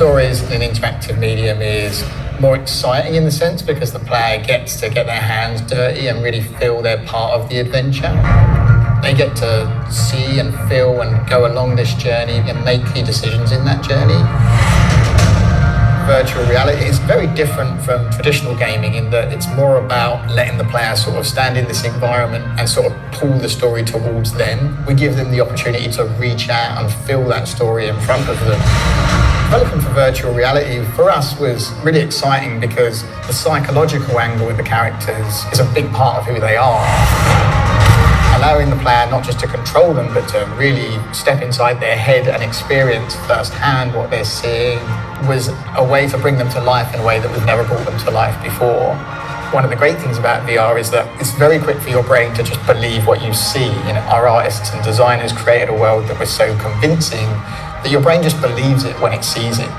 stories in an interactive medium is more exciting in the sense because the player gets to get their hands dirty and really feel they're part of the adventure. They get to see and feel and go along this journey and make key decisions in that journey. Virtual reality is very different from traditional gaming in that it's more about letting the player sort of stand in this environment and sort of pull the story towards them. We give them the opportunity to reach out and feel that story in front of them. Developing for virtual reality for us was really exciting because the psychological angle with the characters is a big part of who they are. Allowing the player not just to control them, but to really step inside their head and experience firsthand what they're seeing was a way to bring them to life in a way that we've never brought them to life before. One of the great things about VR is that it's very quick for your brain to just believe what you see. You know, our artists and designers created a world that was so convincing that your brain just believes it when it sees it.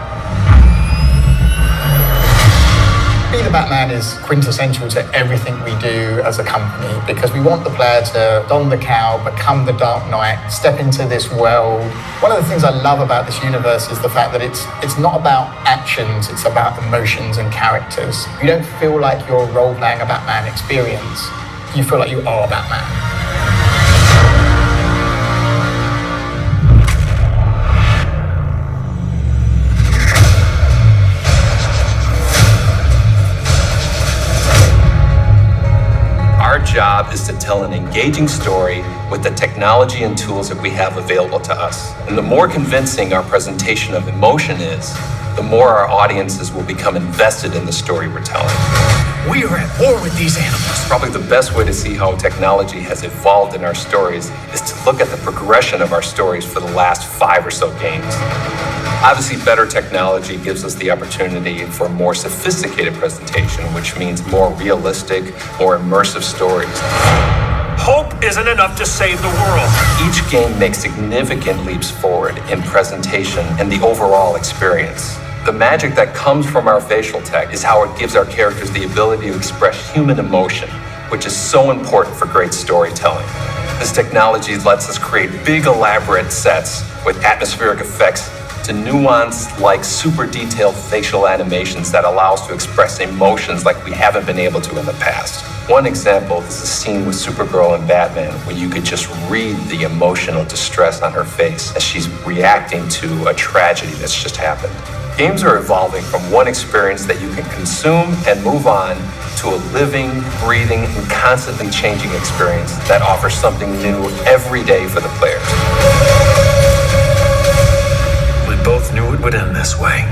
Be the Batman is quintessential to everything we do as a company because we want the player to don the cowl, become the Dark Knight, step into this world. One of the things I love about this universe is the fact that it's not about actions, it's about emotions and characters. You don't feel like you're role-playing a Batman experience. You feel like you are Batman. Our job is to tell an engaging story with the technology and tools that we have available to us. And the more convincing our presentation of emotion is, the more our audiences will become invested in the story we're telling. We are at war with these animals. Probably the best way to see how technology has evolved in our stories is to look at the progression of our stories for the last 5 or so games. Obviously, better technology gives us the opportunity for a more sophisticated presentation, which means more realistic, more immersive stories. Hope isn't enough to save the world. Each game makes significant leaps forward in presentation and the overall experience. The magic that comes from our facial tech is how it gives our characters the ability to express human emotion, which is so important for great storytelling. This technology lets us create big, elaborate sets with atmospheric effects to nuanced, like super detailed facial animations that allow us to express emotions like we haven't been able to in the past. One example is a scene with Supergirl and Batman where you could just read the emotional distress on her face as she's reacting to a tragedy that's just happened. Games are evolving from one experience that you can consume and move on to a living, breathing, and constantly changing experience that offers something new every day for the players. We both knew it would end this way.